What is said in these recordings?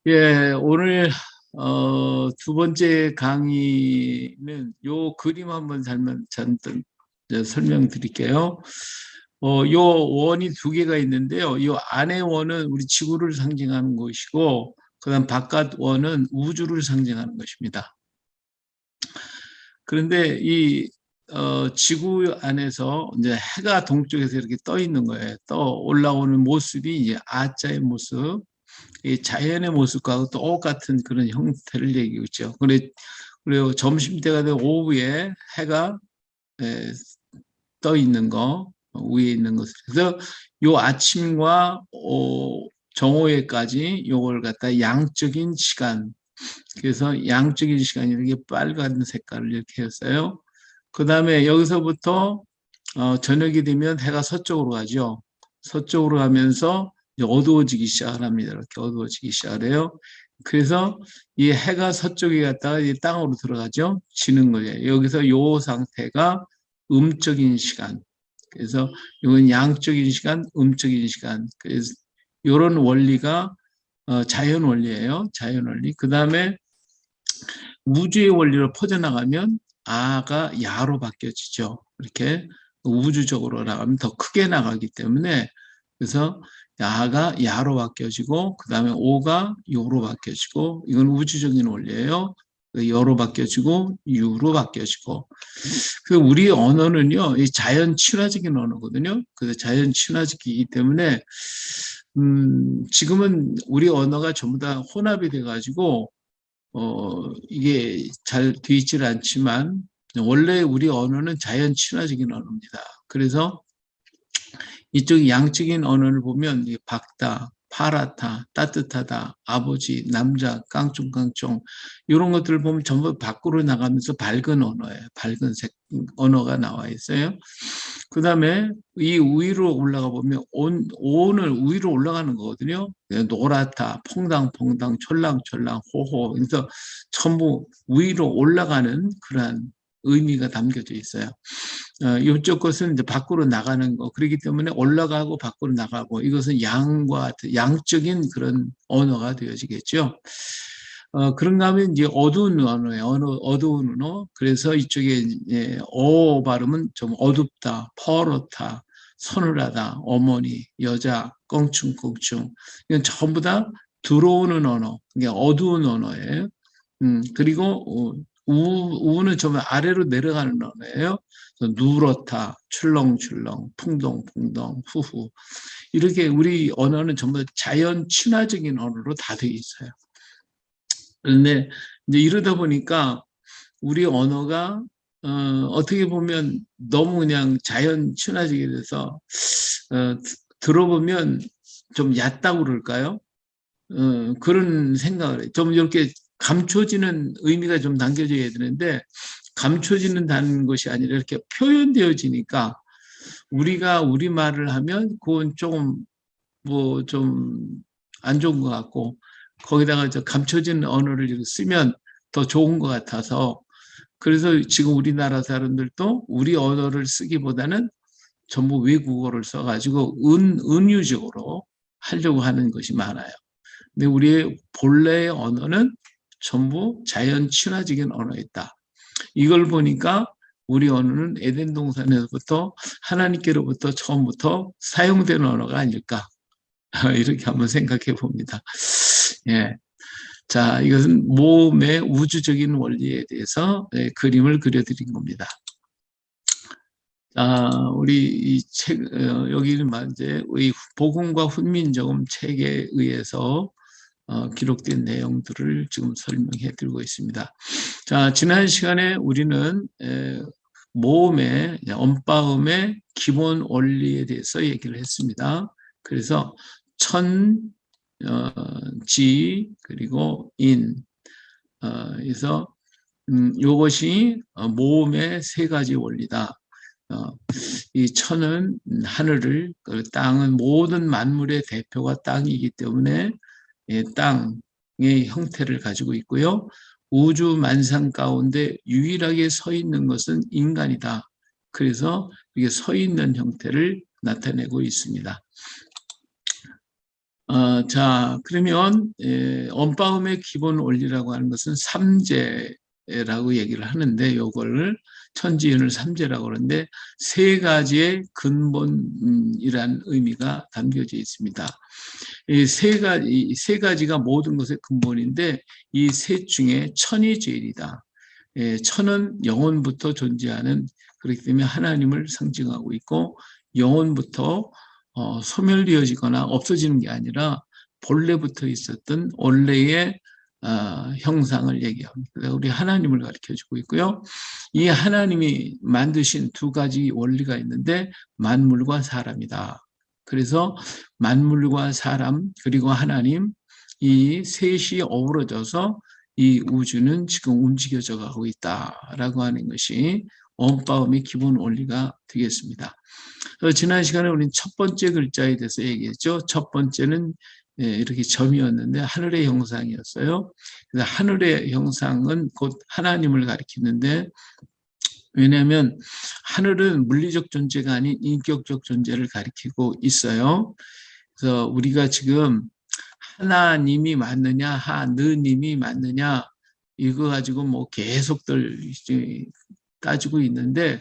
예, 오늘 두 번째 강의는 요 그림 한번 잠깐 설명드릴게요. 요 원이 두 개가 있는데요. 요 안에 원은 우리 지구를 상징하는 것이고, 그다음 바깥 원은 우주를 상징하는 것입니다. 그런데 이 지구 안에서 이제 해가 동쪽에서 이렇게 떠 있는 거예요. 떠 올라오는 모습이 이제 아자의 모습. 이 자연의 모습과 똑같은 그런 형태를 얘기하고 있죠. 그리고 점심때가 되고 오후에 해가 에, 떠 있는 거, 위에 있는 것을. 그래서 요 아침과 정오에까지 요걸 갖다 양적인 시간. 그래서 양적인 시간이 이렇게 빨간 색깔을 이렇게 했어요. 그 다음에 여기서부터 저녁이 되면 해가 서쪽으로 가죠. 서쪽으로 가면서 이제 어두워지기 시작을 합니다. 이렇게 어두워지기 시작을 해요. 그래서 이 해가 서쪽에 갔다가 이 땅으로 들어가죠. 지는 거예요. 여기서 요 상태가 음적인 시간. 그래서 이건 양적인 시간, 음적인 시간. 그래서 이런 원리가 자연 원리예요. 자연 원리. 그 다음에 우주의 원리로 퍼져나가면 아가 야로 바뀌어지죠. 이렇게 우주적으로 나가면 더 크게 나가기 때문에 그래서 야가 야로 바뀌어지고 그 다음에 오가 요로 바뀌어지고 이건 우주적인 원리예요. 여로 바뀌어지고 유로 바뀌어지고 그 우리 언어는요 이 자연 친화적인 언어거든요. 그래서 자연 친화적이기 때문에 지금은 우리 언어가 전부 다 혼합이 돼가지고 이게 잘 돼 있질 않지만 원래 우리 언어는 자연 친화적인 언어입니다. 그래서 이쪽 양적인 언어를 보면 밝다, 파랗다, 따뜻하다, 아버지, 남자, 깡총깡총 이런 것들을 보면 전부 밖으로 나가면서 밝은 언어예요. 밝은 색 언어가 나와 있어요. 그 다음에 이 위로 올라가 보면 온을 위로 올라가는 거거든요. 노랗다, 퐁당퐁당, 촐랑촐랑, 호호. 그래서 전부 위로 올라가는 그러한 의미가 담겨져 있어요. 이쪽 것은 이제 밖으로 나가는 거. 그렇기 때문에 올라가고 밖으로 나가고 이것은 양과 양적인 그런 언어가 되어지겠죠. 그런가 하면 이제 어두운 언어예요. 어두운 언어. 그래서 이쪽에 이제 어 발음은 좀 어둡다, 퍼렇다, 서늘하다, 어머니, 여자, 껑충껑충. 이건 전부 다 들어오는 언어, 이게 어두운 언어예요. 그리고 우는 좀 아래로 내려가는 언어예요. 누렇다, 출렁출렁, 풍덩풍덩, 후후. 이렇게 우리 언어는 전부 자연 친화적인 언어로 다 되어 있어요. 그런데 이제 이러다 보니까 우리 언어가 어떻게 보면 너무 그냥 자연 친화적이 돼서 들어보면 좀 얕다고 그럴까요? 그런 생각을 해요. 좀 이렇게 감춰지는 의미가 좀 담겨져야 되는데 감춰지는다는 것이 아니라 이렇게 표현되어지니까 우리가 우리말을 하면 그건 조금 뭐 좀 안 좋은 것 같고 거기다가 저 감춰진 언어를 쓰면 더 좋은 것 같아서 그래서 지금 우리나라 사람들도 우리 언어를 쓰기보다는 전부 외국어를 써가지고 은유적으로 하려고 하는 것이 많아요. 근데 우리의 본래의 언어는 전부 자연 친화적인 언어였다. 이걸 보니까 우리 언어는 에덴 동산에서부터 하나님께로부터 처음부터 사용된 언어가 아닐까 이렇게 한번 생각해 봅니다. 예. 자, 이것은 모험의 우주적인 원리에 대해서 그림을 그려드린 겁니다. 자, 우리 이 책, 여기는 이제 복음과 훈민정음 책에 의해서 기록된 내용들을 지금 설명해 드리고 있습니다. 자, 지난 시간에 우리는 모음의, 언바음의 기본 원리에 대해서 얘기를 했습니다. 그래서 천, 지, 그리고 인, 그래서 이것이 모음의 세 가지 원리다. 이 천은 하늘을, 땅은 모든 만물의 대표가 땅이기 때문에 땅의 형태를 가지고 있고요. 우주 만상 가운데 유일하게 서 있는 것은 인간이다. 그래서 이게 서 있는 형태를 나타내고 있습니다. 자, 그러면 언빠음의 기본 원리라고 하는 것은 삼재라고 얘기를 하는데, 요걸 천지윤을 삼재라고 하는데 세 가지의 근본이란 의미가 담겨져 있습니다. 세 가지가 모든 것의 근본인데 이 셋 중에 천이 제일이다. 천은 영원부터 존재하는, 그렇기 때문에 하나님을 상징하고 있고, 영원부터 소멸되어지거나 없어지는 게 아니라 본래부터 있었던 원래의 형상을 얘기합니다. 우리 하나님을 가르쳐주고 있고요. 이 하나님이 만드신 두 가지 원리가 있는데 만물과 사람이다. 그래서 만물과 사람 그리고 하나님, 이 셋이 어우러져서 이 우주는 지금 움직여져 가고 있다라고 하는 것이 언빠음의 기본 원리가 되겠습니다. 지난 시간에 우리는 첫 번째 글자에 대해서 얘기했죠. 첫 번째는 이렇게 점이었는데 하늘의 형상이었어요. 그래서 하늘의 형상은 곧 하나님을 가리키는데, 왜냐하면 하늘은 물리적 존재가 아닌 인격적 존재를 가리키고 있어요. 그래서 우리가 지금 하나님이 맞느냐, 하느님이 맞느냐, 이거 가지고 뭐 계속들 따지고 있는데,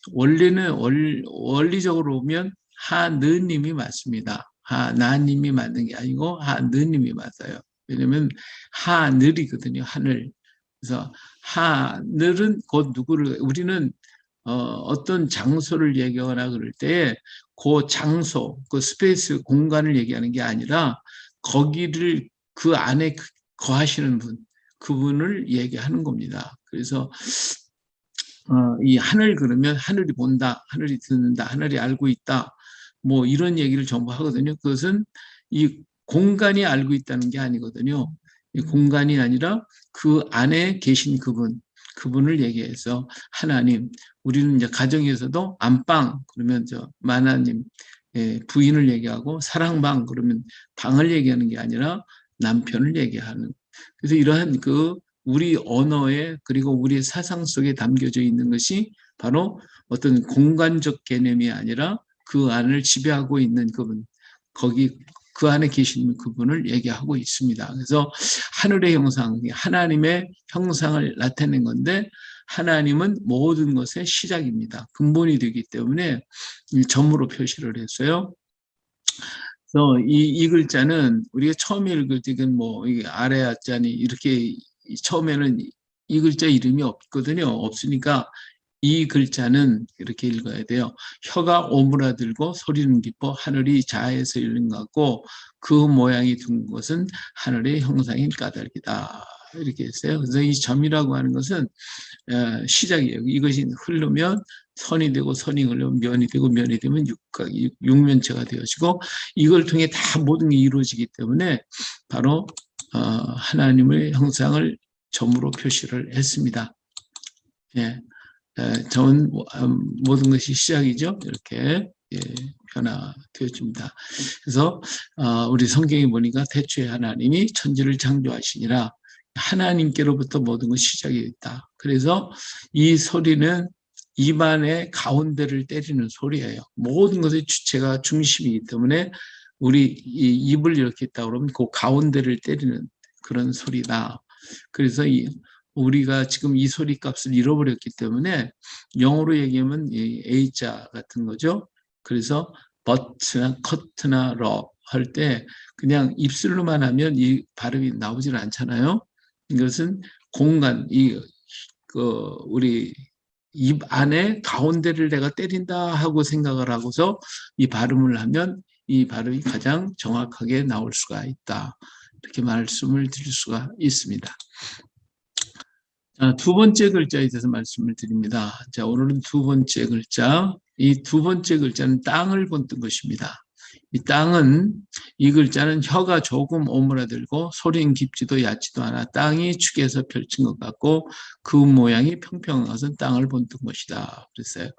원리적으로 보면 하느님이 맞습니다. 하나님이 맞는 게 아니고 하느님이 맞아요. 왜냐면 하늘이거든요, 하늘. 그래서 하늘은 곧 누구를, 우리는 어떤 장소를 얘기하거나 그럴 때 그 장소, 그 스페이스 공간을 얘기하는 게 아니라 거기를 그 안에 거하시는 분, 그분을 얘기하는 겁니다. 그래서 이 하늘 그러면 하늘이 본다, 하늘이 듣는다, 하늘이 알고 있다, 뭐 이런 얘기를 전부 하거든요. 그것은 이 공간이 알고 있다는 게 아니거든요. 이 공간이 아니라 그 안에 계신 그분을 얘기해서 하나님, 우리는 이제 가정에서도 안방 그러면 마나님 부인을 얘기하고, 사랑방 그러면 방을 얘기하는 게 아니라 남편을 얘기하는. 그래서 이러한 우리 언어에 그리고 우리 사상 속에 담겨져 있는 것이 바로 어떤 공간적 개념이 아니라 그 안을 지배하고 있는 그분, 거기 그 안에 계시는 그분을 얘기하고 있습니다. 그래서 하늘의 형상, 하나님의 형상을 나타낸 건데, 하나님은 모든 것의 시작입니다. 근본이 되기 때문에 점으로 표시를 했어요. 그래서 이 글자는 우리가 처음 읽을 때는 뭐 이게 아래 아자니 이렇게 처음에는 이 글자 이름이 없거든요. 없으니까 이 글자는 이렇게 읽어야 돼요. 혀가 오므라들고 소리는 깊어 하늘이 자에서 읽는 것 같고 그 모양이 둔 것은 하늘의 형상인 까닭이다. 이렇게 했어요. 그래서 이 점이라고 하는 것은 시작이에요. 이것이 흐르면 선이 되고 선이 흐르면 면이 되고 면이 되면 육면체가 되어지고, 이걸 통해 다 모든 게 이루어지기 때문에 바로 하나님의 형상을 점으로 표시를 했습니다. 예, 점은 모든 것이 시작이죠. 이렇게 변화되어집니다. 그래서 우리 성경에 보니까 태초에 하나님이 천지를 창조하시니라, 하나님께로부터 모든 것이 시작이 있다. 그래서 이 소리는 입안의 가운데를 때리는 소리예요. 모든 것의 주체가 중심이기 때문에 우리 입을 이렇게 했다 그러면 그 가운데를 때리는 그런 소리다. 그래서 우리가 지금 이 소리 값을 잃어버렸기 때문에 영어로 얘기하면 A자 같은 거죠. 그래서 but나 cut나 러 할 때 그냥 입술로만 하면 이 발음이 나오질 않잖아요. 이것은 공간, 우리 입 안에 가운데를 내가 때린다 하고 생각을 하고서 이 발음을 하면 이 발음이 가장 정확하게 나올 수가 있다. 이렇게 말씀을 드릴 수가 있습니다. 자, 두 번째 글자에 대해서 말씀을 드립니다. 자, 오늘은 두 번째 글자. 이 두 번째 글자는 땅을 본뜬 것입니다. 이 땅은, 이 글자는 혀가 조금 오므라들고 소리는 깊지도 얕지도 않아 땅이 축에서 펼친 것 같고 그 모양이 평평한 것은 땅을 본뜬 것이다. 그랬어요.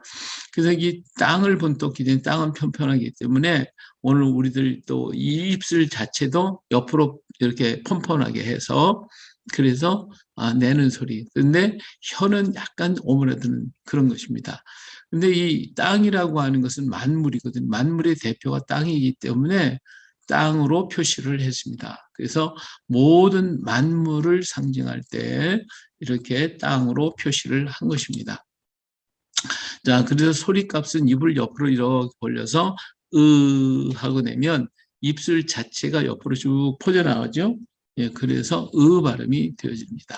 그래서 이 땅을 본떴기 때문에 땅은 평평하기 때문에 오늘 우리들 또 이 입술 자체도 옆으로 이렇게 펀펀하게 해서 그래서 내는 소리. 근데 혀는 약간 오므라드는 그런 것입니다. 근데 이 땅이라고 하는 것은 만물이거든요. 만물의 대표가 땅이기 때문에 땅으로 표시를 했습니다. 그래서 모든 만물을 상징할 때 이렇게 땅으로 표시를 한 것입니다. 자, 그래서 소리값은 입을 옆으로 이렇게 벌려서 하고 내면 입술 자체가 옆으로 쭉 퍼져나가죠. 예, 그래서 발음이 되어집니다.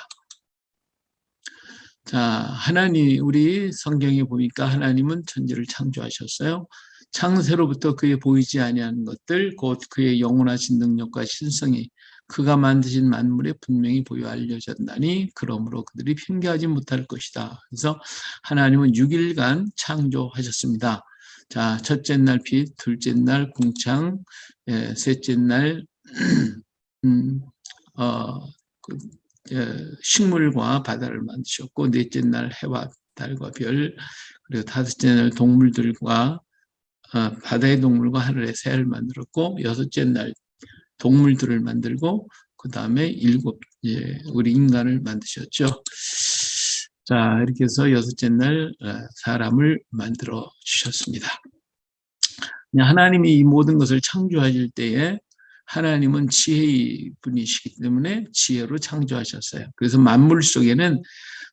자, 하나님, 우리 성경에 보니까 하나님은 천지를 창조하셨어요. 창세로부터 그의 보이지 아니하는 것들, 곧 그의 영원하신 능력과 신성이 그가 만드신 만물에 분명히 보여 알려졌나니 그러므로 그들이 핑계하지 못할 것이다. 그래서 하나님은 6일간 창조하셨습니다. 자, 첫째 날 빛, 둘째 날 궁창, 셋째 날 식물과 바다를 만드셨고, 넷째 날 해와 달과 별, 그리고 다섯째 날 동물들과 바다의 동물과 하늘의 새를 만들었고, 여섯째 날 동물들을 만들고, 그 다음에 우리 인간을 만드셨죠. 자, 이렇게 해서 여섯째 날 사람을 만들어 주셨습니다. 하나님이 이 모든 것을 창조하실 때에 하나님은 지혜의 분이시기 때문에 지혜로 창조하셨어요. 그래서 만물 속에는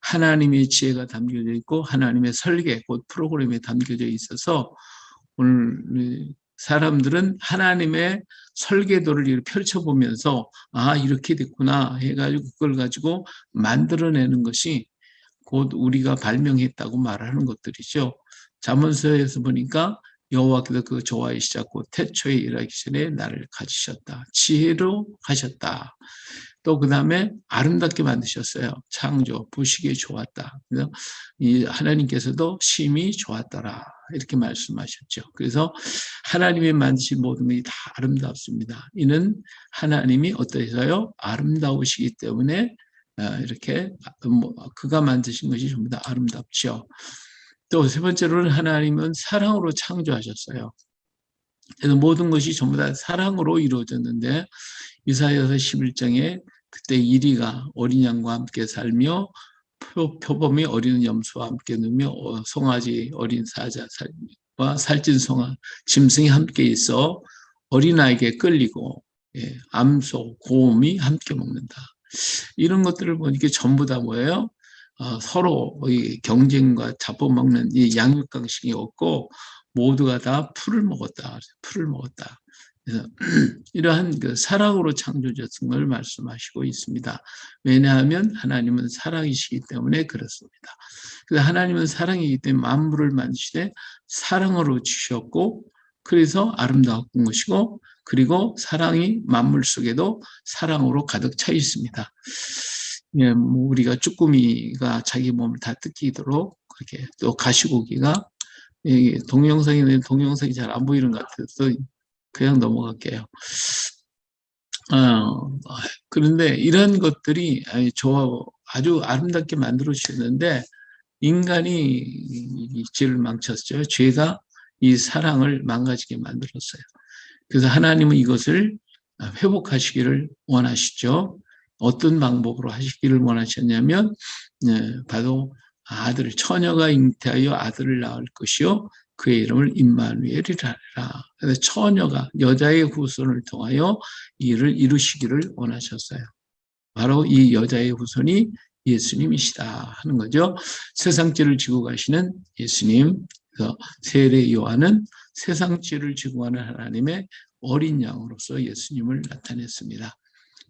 하나님의 지혜가 담겨져 있고 하나님의 설계, 곧 프로그램에 담겨져 있어서 오늘 사람들은 하나님의 설계도를 펼쳐보면서 이렇게 됐구나 해가지고 그걸 가지고 만들어내는 것이 곧 우리가 발명했다고 말하는 것들이죠. 잠언서에서 보니까 여호와께서 그 조화의 시작 곧 태초에 일하기 전에 나를 가지셨다. 지혜로 하셨다. 또 그 다음에 아름답게 만드셨어요. 창조, 부시기에 좋았다. 그래서 이 하나님께서도 심히 좋았더라. 이렇게 말씀하셨죠. 그래서 하나님이 만드신 모든 것이 다 아름답습니다. 이는 하나님이 어떠해서요? 아름다우시기 때문에 이렇게 그가 만드신 것이 전부 다 아름답죠. 또 세 번째로는 하나님은 사랑으로 창조하셨어요. 그래서 모든 것이 전부 다 사랑으로 이루어졌는데 이사야서 11장에 그때 이리가 어린 양과 함께 살며 표범이 어린 염소와 함께 누며 송아지 어린 사자와 살찐 짐승이 함께 있어 어린아이에게 끌리고 암소, 곰이 함께 먹는다. 이런 것들을 보니까 전부 다 뭐예요? 서로 경쟁과 잡아먹는 이 양육강식이 없고 모두가 다 풀을 먹었다. 풀을 먹었다. 그래서 이러한 그 사랑으로 창조되었던 걸 말씀하시고 있습니다. 왜냐하면 하나님은 사랑이시기 때문에 그렇습니다. 그래서 하나님은 사랑이기 때문에 만물을 만드시되 사랑으로 주셨고 그래서 아름다운 것이고 그리고 사랑이 만물 속에도 사랑으로 가득 차 있습니다. 예, 뭐 우리가 쭈꾸미가 자기 몸을 다 뜯기도록 그렇게 또 가시고기가 동영상이 잘 안 보이는 것 같아서 그냥 넘어갈게요. 그런데 이런 것들이 아주 아름답게 만들어 주셨는데 인간이 죄를 망쳤죠. 죄가 이 사랑을 망가지게 만들었어요. 그래서 하나님은 이것을 회복하시기를 원하시죠. 어떤 방법으로 하시기를 원하셨냐면 바로 처녀가 잉태하여 아들을 낳을 것이요 그의 이름을 임마누엘이라 하라. 그래서 처녀가 여자의 후손을 통하여 이를 이루시기를 원하셨어요. 바로 이 여자의 후손이 예수님이시다 하는 거죠. 세상 죄를 지고 가시는 예수님. 그래서 세례 요한은 세상 죄를 지고 가는 하나님의 어린 양으로서 예수님을 나타냈습니다.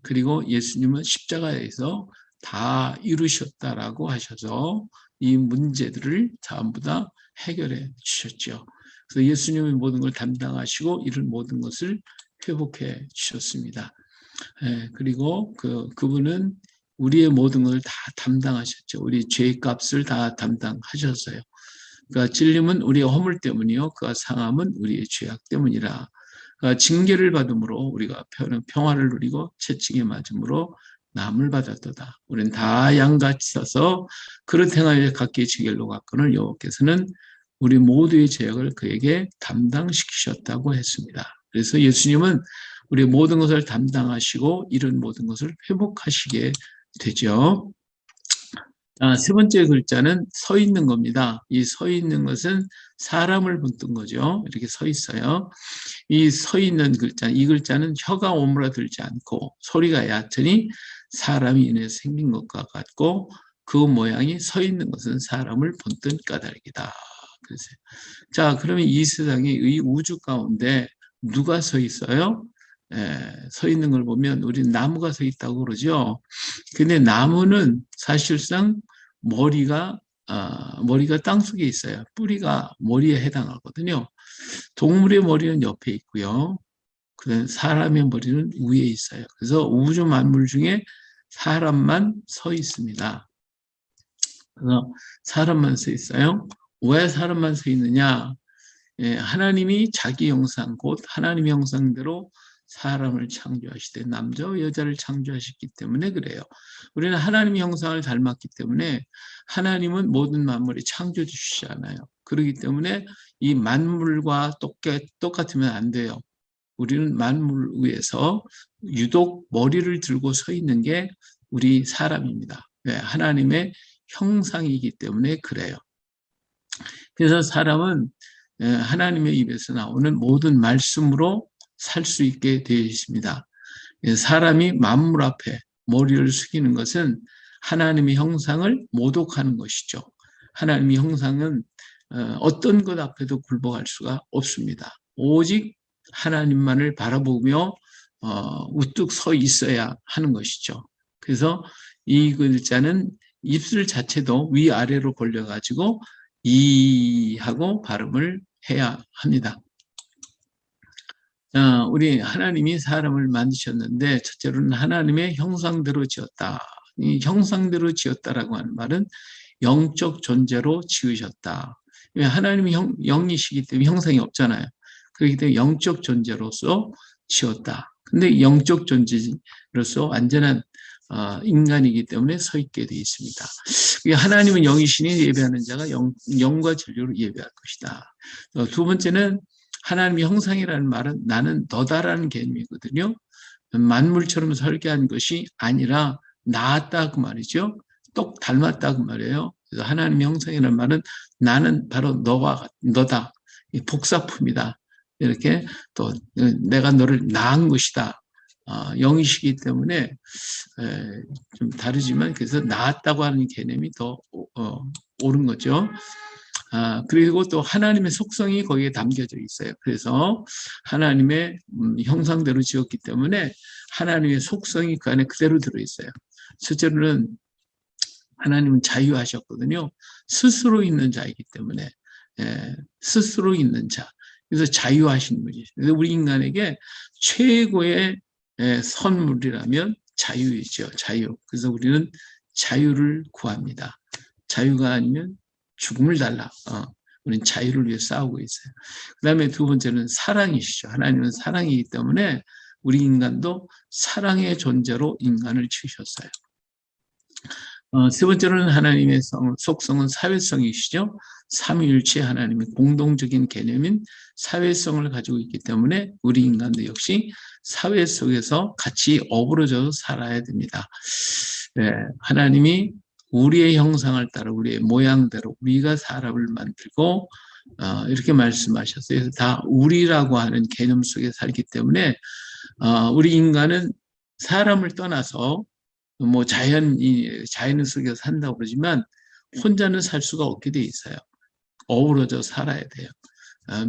그리고 예수님은 십자가에서 다 이루셨다라고 하셔서 이 문제들을 전부 다 해결해 주셨죠. 그래서 예수님이 모든 걸 담당하시고 이런 모든 것을 회복해 주셨습니다. 그리고 그분은 우리의 모든 것을 다 담당하셨죠. 우리 죄의 값을 다 담당하셨어요. 그러니까 찔림은 우리의 허물 때문이요. 그가 상함은 우리의 죄악 때문이라. 그러니까 징계를 받음으로 우리가 평화를 누리고 채찍에 맞음으로 남을 받았도다. 우리는 다 양같이 서서 그릇 행하여 각기 지겔로 갔거늘 여호와께서는 우리 모두의 죄악을 그에게 담당시키셨다고 했습니다. 그래서 예수님은 우리 모든 것을 담당하시고 이런 모든 것을 회복하시게 되죠. 세 번째 글자는 서 있는 겁니다. 이 서 있는 것은 사람을 붙든 거죠. 이렇게 서 있어요. 이 서 있는 글자, 이 글자는 혀가 오므라들지 않고 소리가 얕으니 사람이 인해서 생긴 것과 같고 그 모양이 서 있는 것은 사람을 본뜬 까닭이다. 그래서 자, 그러면 이 세상에 이 우주 가운데 누가 서 있어요? 서 있는 걸 보면 우리는 나무가 서 있다고 그러죠. 근데 나무는 사실상 머리가 머리가 땅속에 있어요. 뿌리가 머리에 해당하거든요. 동물의 머리는 옆에 있고요. 그다음 사람의 머리는 위에 있어요. 그래서 우주 만물 중에 사람만 서 있습니다. 그래서 사람만 서 있어요. 왜 사람만 서 있느냐? 하나님이 자기 형상, 곧 하나님의 형상대로 사람을 창조하시되 남자와 여자를 창조하셨기 때문에 그래요. 우리는 하나님의 형상을 닮았기 때문에 하나님은 모든 만물이 창조주시지 않아요. 그렇기 때문에 이 만물과 똑같으면 안 돼요. 우리는 만물 위에서 유독 머리를 들고 서 있는 게 우리 사람입니다. 하나님의 형상이기 때문에 그래요. 그래서 사람은 하나님의 입에서 나오는 모든 말씀으로 살 수 있게 되어 있습니다. 사람이 만물 앞에 머리를 숙이는 것은 하나님의 형상을 모독하는 것이죠. 하나님의 형상은 어떤 것 앞에도 굴복할 수가 없습니다. 오직 하나님만을 바라보며 우뚝 서 있어야 하는 것이죠. 그래서 이 글자는 입술 자체도 위아래로 벌려가지고 이하고 발음을 해야 합니다. 우리 하나님이 사람을 만드셨는데 첫째로는 하나님의 형상대로 지었다. 이 형상대로 지었다라고 하는 말은 영적 존재로 지으셨다. 하나님이 영이시기 때문에 형상이 없잖아요. 그렇기 때문에 영적 존재로서 지었다. 근데 영적 존재로서 완전한 인간이기 때문에 서 있게 되어 있습니다. 하나님은 영이시니 예배하는 자가 영과 진리로 예배할 것이다. 두 번째는 하나님의 형상이라는 말은 나는 너다라는 개념이거든요. 만물처럼 설계한 것이 아니라 나았다 그 말이죠. 똑 닮았다 그 말이에요. 그래서 하나님의 형상이라는 말은 나는 바로 너다. 복사품이다. 이렇게 또 내가 너를 낳은 것이다. 영이시기 때문에 좀 다르지만 그래서 낳았다고 하는 개념이 더 옳은 거죠. 그리고 또 하나님의 속성이 거기에 담겨져 있어요. 그래서 하나님의 형상대로 지었기 때문에 하나님의 속성이 그 안에 그대로 들어있어요. 실제로는 하나님은 자유하셨거든요. 스스로 있는 자이기 때문에 스스로 있는 자. 그래서 자유하신 분이죠. 그래서 우리 인간에게 최고의 선물이라면 자유이죠. 자유. 그래서 우리는 자유를 구합니다. 자유가 아니면 죽음을 달라. 우리는 자유를 위해 싸우고 있어요. 그 다음에 두 번째는 사랑이시죠. 하나님은 사랑이기 때문에 우리 인간도 사랑의 존재로 인간을 지으셨어요. 세 번째로는 하나님의 속성은 사회성이시죠. 삼위일체 하나님의 공동적인 개념인 사회성을 가지고 있기 때문에 우리 인간도 역시 사회 속에서 같이 어우러져 살아야 됩니다. 하나님이 우리의 형상을 따라 우리의 모양대로 우리가 사람을 만들고 이렇게 말씀하셨어요. 그래서 다 우리라고 하는 개념 속에 살기 때문에 우리 인간은 사람을 떠나서 뭐 자연 속에서 산다고 그러지만 혼자는 살 수가 없게 돼 있어요. 어우러져 살아야 돼요.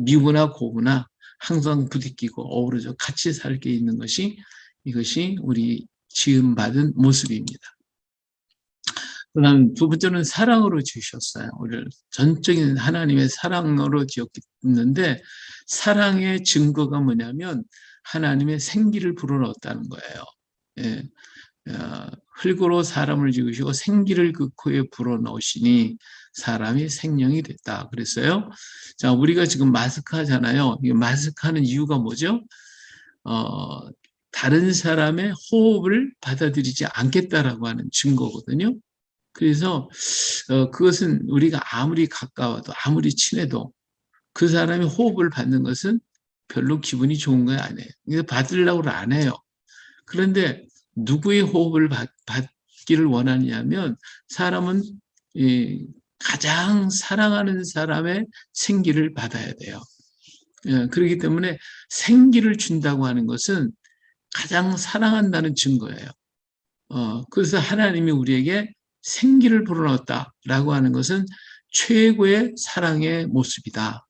미우나 고우나 항상 부딪히고 어우러져 같이 살게 있는 것이 이것이 우리 지음받은 모습입니다. 그 다음 두 번째는 사랑으로 지으셨어요. 우리를 전적인 하나님의 사랑으로 지었는데 사랑의 증거가 뭐냐면 하나님의 생기를 불어넣었다는 거예요. 흙으로 사람을 지으시고 생기를 그 코에 불어넣으시니 사람이 생명이 됐다 그랬어요. 자, 우리가 지금 마스크 하잖아요. 이 마스크 하는 이유가 뭐죠? 다른 사람의 호흡을 받아들이지 않겠다라고 하는 증거거든요. 그래서 그것은 우리가 아무리 가까워도 아무리 친해도 그 사람의 호흡을 받는 것은 별로 기분이 좋은 거 아니에요. 그래서 받으려고 안 해요. 그런데 누구의 호흡을 받기를 원하냐면 사람은 가장 사랑하는 사람의 생기를 받아야 돼요. 그렇기 때문에 생기를 준다고 하는 것은 가장 사랑한다는 증거예요. 그래서 하나님이 우리에게 생기를 불어넣었다라고 하는 것은 최고의 사랑의 모습이다.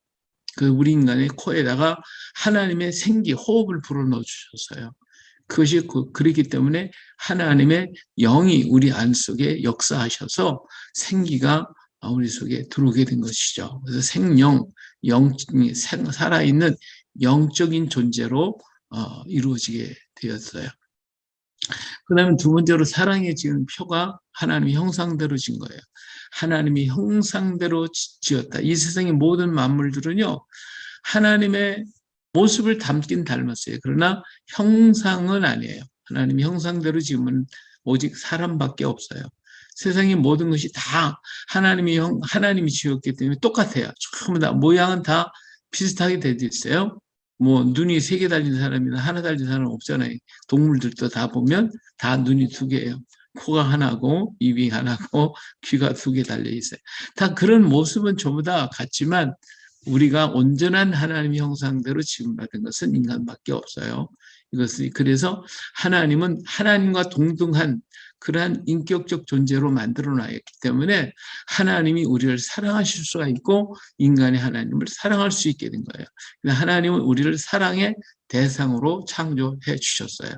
우리 인간의 코에다가 하나님의 생기, 호흡을 불어넣어 주셨어요. 그것이 그렇기 때문에 하나님의 영이 우리 안 속에 역사하셔서 생기가 우리 속에 들어오게 된 것이죠. 그래서 생영, 살아있는 영적인 존재로 이루어지게 되었어요. 그 다음에 두 번째로 사랑에 지은 표가 하나님의 형상대로 지은 거예요. 하나님이 형상대로 지었다. 이 세상의 모든 만물들은요, 하나님의 모습을 닮긴 닮았어요. 그러나 형상은 아니에요. 하나님이 형상대로 지으면 오직 사람밖에 없어요. 세상의 모든 것이 다 하나님이 지었기 때문에 똑같아요. 전부 다 모양은 다 비슷하게 되어 있어요. 뭐 눈이 3개 달린 사람이나 하나 달린 사람은 없잖아요. 동물들도 다 보면 다 눈이 2개예요. 코가 하나고 입이 하나고 귀가 2개 달려 있어요. 다 그런 모습은 전부 다 같지만 우리가 온전한 하나님의 형상대로 지음받은 것은 인간밖에 없어요. 그래서 하나님은 하나님과 동등한 그러한 인격적 존재로 만들어 놨기 때문에 하나님이 우리를 사랑하실 수가 있고 인간이 하나님을 사랑할 수 있게 된 거예요. 하나님은 우리를 사랑의 대상으로 창조해 주셨어요.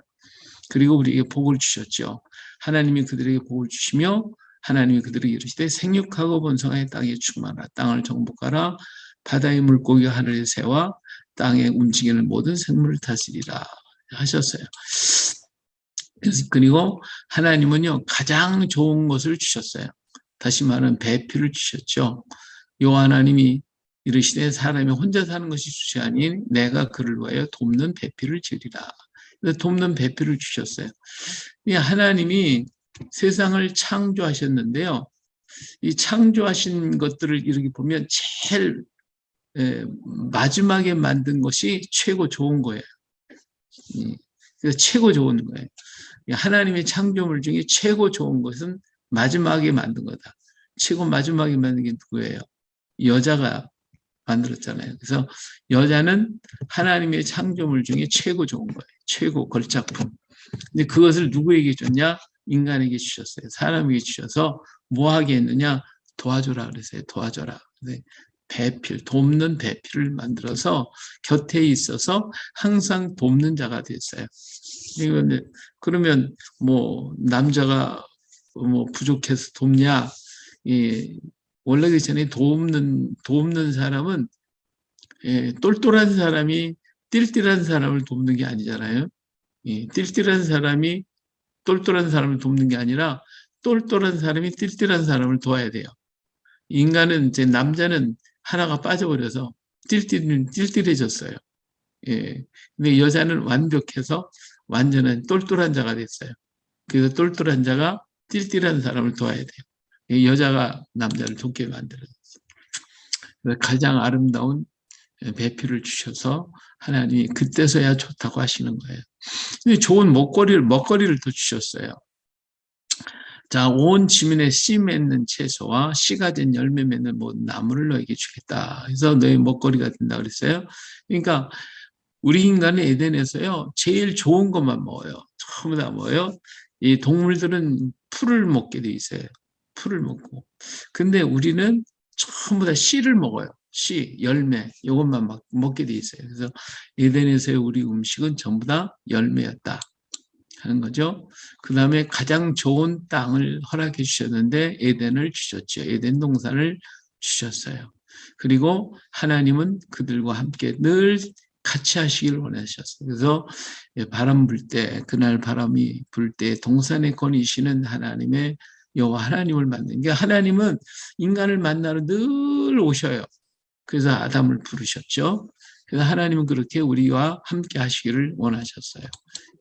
그리고 우리에게 복을 주셨죠. 하나님이 그들에게 복을 주시며 하나님이 그들에게 이르시되 생육하고 번성하여 땅에 충만하라. 땅을 정복하라. 바다의 물고기와 하늘의 새와 땅에 움직이는 모든 생물을 다스리라 하셨어요. 그리고 하나님은요, 가장 좋은 것을 주셨어요. 다시 말하면 배필을 주셨죠. 여호와 하나님이 이르시되 사람이 혼자 사는 것이 주시 아닌 내가 그를 위하여 돕는 배필을 지으리라. 돕는 배필을 주셨어요. 하나님이 세상을 창조하셨는데요. 이 창조하신 것들을 이렇게 보면 제일 마지막에 만든 것이 최고 좋은 거예요. 그래서 최고 좋은 거예요. 하나님의 창조물 중에 최고 좋은 것은 마지막에 만든 거다. 최고 마지막에 만든 게 누구예요? 여자가 만들었잖아요. 그래서 여자는 하나님의 창조물 중에 최고 좋은 거예요. 최고 걸작품. 근데 그것을 누구에게 줬냐? 인간에게 주셨어요. 사람에게 주셔서 뭐 하게 했느냐? 도와줘라 그랬어요. 도와줘라. 배필, 돕는 배필을 만들어서 곁에 있어서 항상 돕는 자가 됐어요. 그러면 뭐 남자가 뭐 부족해서 돕냐? 원래 그 전에 돕는 사람은 똘똘한 사람이 띨띨한 사람을 돕는 게 아니잖아요. 띨띨한 사람이 똘똘한 사람을 돕는 게 아니라 똘똘한 사람이 띨띨한 사람을 도와야 돼요. 인간은 이제 남자는 하나가 빠져버려서 띨띨해졌어요. 근데 여자는 완벽해서 완전한 똘똘한 자가 됐어요. 그래서 똘똘한 자가 띨띨한 사람을 도와야 돼요. 여자가 남자를 돕게 만들어졌어요. 가장 아름다운 배필을 주셔서 하나님이 그때서야 좋다고 하시는 거예요. 근데 좋은 먹거리를 또 주셨어요. 자, 온 지면에 씨 맺는 채소와 씨가 된 열매 맺는 모든 나무를 너에게 주겠다. 그래서 너의 먹거리가 된다 그랬어요. 그러니까 우리 인간은 에덴에서요, 제일 좋은 것만 먹어요. 전부 다 먹어요. 이 동물들은 풀을 먹게 돼 있어요. 풀을 먹고. 근데 우리는 전부 다 씨를 먹어요. 씨, 열매, 이것만 먹게 돼 있어요. 그래서 에덴에서의 우리 음식은 전부 다 열매였다 하는 거죠. 그 다음에 가장 좋은 땅을 허락해 주셨는데 에덴을 주셨죠. 에덴 동산을 주셨어요. 그리고 하나님은 그들과 함께 늘 같이 하시기를 원하셨어요. 그래서 바람 불 때, 그날 바람이 불 때 동산에 거니시는 하나님의 여호와 하나님을 만든 게, 하나님은 인간을 만나러 늘 오셔요. 그래서 아담을 부르셨죠. 그래서 하나님은 그렇게 우리와 함께 하시기를 원하셨어요.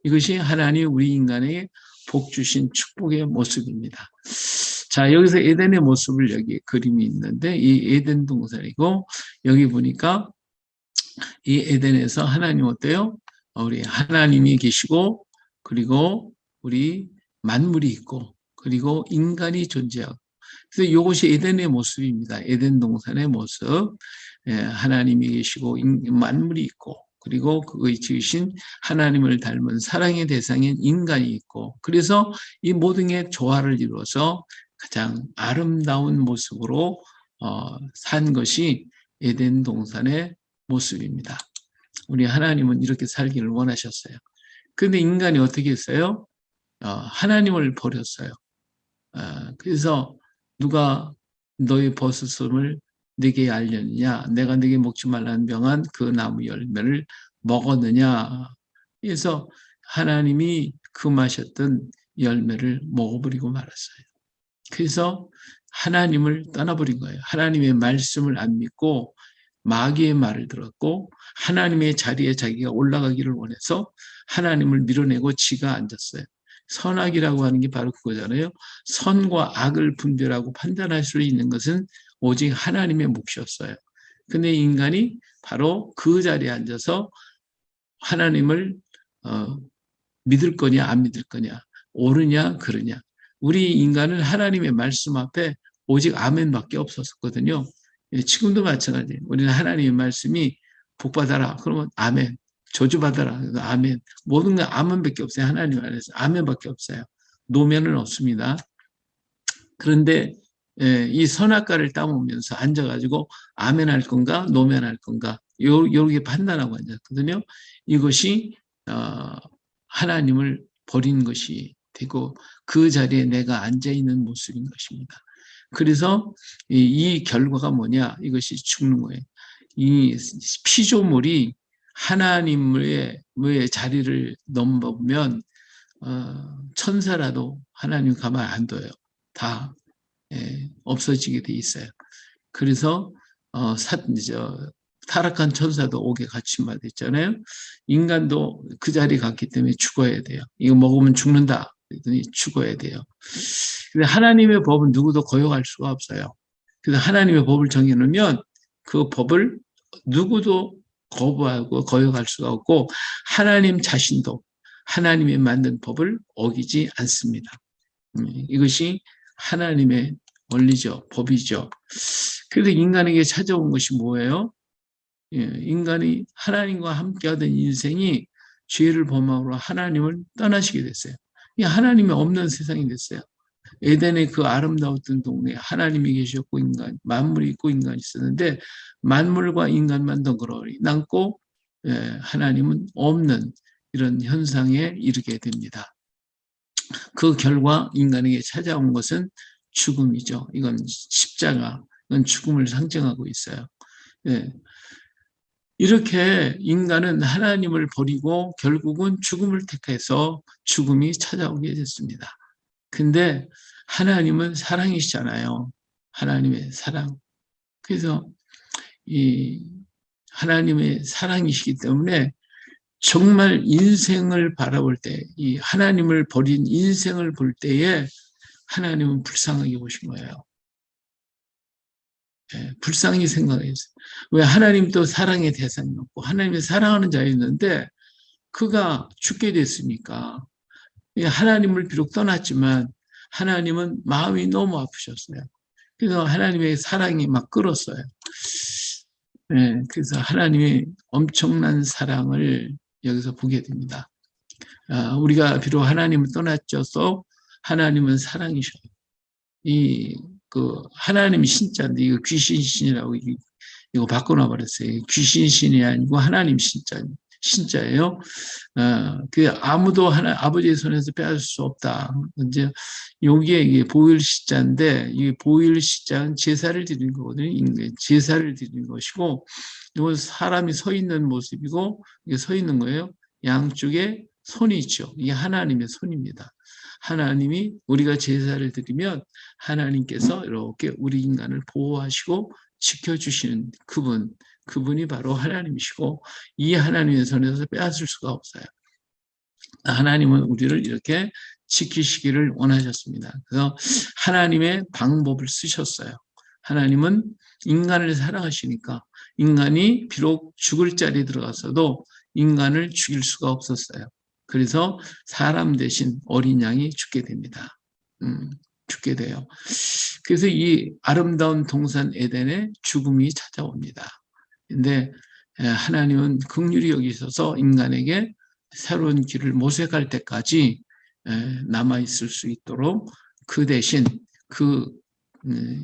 이것이 하나님이 우리 인간에게 복 주신 축복의 모습입니다. 자, 여기서 에덴의 모습을 여기 그림이 있는데, 이 에덴 동산이고, 여기 보니까 이 에덴에서 하나님 어때요? 우리 하나님이 계시고, 그리고 우리 만물이 있고, 그리고 인간이 존재하고, 그래서 이것이 에덴의 모습입니다. 에덴 동산의 모습. 하나님이 계시고 만물이 있고 그리고 그의 지으신 하나님을 닮은 사랑의 대상인 인간이 있고 그래서 이 모든 게 조화를 이루어서 가장 아름다운 모습으로 산 것이 에덴 동산의 모습입니다. 우리 하나님은 이렇게 살기를 원하셨어요. 그런데 인간이 어떻게 했어요? 하나님을 버렸어요. 그래서 누가 너의 벗었음을 네게 알렸느냐? 내가 네게 먹지 말라는 명한 그 나무 열매를 먹었느냐? 그래서 하나님이 금하셨던 열매를 먹어버리고 말았어요. 그래서 하나님을 떠나버린 거예요. 하나님의 말씀을 안 믿고 마귀의 말을 들었고 하나님의 자리에 자기가 올라가기를 원해서 하나님을 밀어내고 지가 앉았어요. 선악이라고 하는 게 바로 그거잖아요. 선과 악을 분별하고 판단할 수 있는 것은 오직 하나님의 몫이었어요. 근데 인간이 바로 그 자리에 앉아서 하나님을 믿을 거냐 안 믿을 거냐 옳으냐 그르냐 우리 인간은 하나님의 말씀 앞에 오직 아멘밖에 없었거든요. 지금도 마찬가지예요. 우리는 하나님의 말씀이 복받아라 그러면 아멘, 저주받아라 아멘, 모든 건 아멘밖에 없어요. 하나님 안에서 아멘밖에 없어요. 노면은 없습니다. 그런데 이 선악과를 따먹으면서 앉아가지고 아멘 할 건가 노면 할 건가 요렇게 판단하고 앉았거든요. 이것이 하나님을 버린 것이 되고 그 자리에 내가 앉아있는 모습인 것입니다. 그래서 이 결과가 뭐냐? 이것이 죽는 거예요. 이 피조물이 하나님의 자리를 넘보면 천사라도 하나님 가만 안 둬요. 다 없어지게 돼 있어요. 그래서 타락한 천사도 옥에 갇힌 바 됐잖아요. 인간도 그 자리에 갔기 때문에 죽어야 돼요. 이거 먹으면 죽는다. 그랬더니 죽어야 돼요. 근데 하나님의 법은 누구도 거역할 수가 없어요. 그래서 하나님의 법을 정해놓으면 그 법을 누구도 거부하고 거역할 수가 없고 하나님 자신도 하나님이 만든 법을 어기지 않습니다. 이것이 하나님의 원리죠. 법이죠. 그래서 인간에게 찾아온 것이 뭐예요? 인간이 하나님과 함께하던 인생이 죄를 범함으로 하나님을 떠나시게 됐어요. 하나님이 없는 세상이 됐어요. 에덴의 그 아름다웠던 동네에 하나님이 계셨고 인간, 만물이 있고 인간이 있었는데 만물과 인간만 덩그러니 남고 하나님은 없는 이런 현상에 이르게 됩니다. 그 결과 인간에게 찾아온 것은 죽음이죠. 이건 십자가, 이건 죽음을 상징하고 있어요. 이렇게 인간은 하나님을 버리고 결국은 죽음을 택해서 죽음이 찾아오게 됐습니다. 근데 하나님은 사랑이시잖아요. 하나님의 사랑. 그래서 이 하나님의 사랑이시기 때문에 정말 인생을 바라볼 때, 이 하나님을 버린 인생을 볼 때에 하나님은 불쌍하게 보신 거예요. 불쌍히 생각했어요. 왜 하나님도 사랑의 대상이 없고 하나님이 사랑하는 자였는데 그가 죽게 됐으니까 하나님을 비록 떠났지만 하나님은 마음이 너무 아프셨어요. 그래서 하나님의 사랑이 막 끓었어요. 그래서 하나님의 엄청난 사랑을 여기서 보게 됩니다. 우리가 비록 하나님을 떠났져서 하나님은 사랑이셔요. 하나님 신자인데 이거 귀신신이라고 이거 바꿔놔 버렸어요. 귀신신이 아니고 하나님 신자예요. 아무도 아버지의 손에서 빼앗을 수 없다. 이제 여기에 이게 보일시자인데 이 보일시자는 제사를 드리는 거거든요. 제사를 드리는 것이고 이건 사람이 서 있는 모습이고 이게 서 있는 거예요. 양쪽에 손이 있죠. 이게 하나님의 손입니다. 하나님이 우리가 제사를 드리면 하나님께서 이렇게 우리 인간을 보호하시고 지켜주시는 그분이 바로 하나님이시고 이 하나님의 손에서 빼앗을 수가 없어요. 하나님은 우리를 이렇게 지키시기를 원하셨습니다. 그래서 하나님의 방법을 쓰셨어요. 하나님은 인간을 사랑하시니까 인간이 비록 죽을 자리에 들어갔어도 인간을 죽일 수가 없었어요. 그래서 사람 대신 어린 양이 죽게 됩니다. 죽게 돼요. 그래서 이 아름다운 동산 에덴에 죽음이 찾아옵니다. 근데 하나님은 긍휼히 여기셔서 인간에게 새로운 길을 모색할 때까지 남아 있을 수 있도록 그 대신 그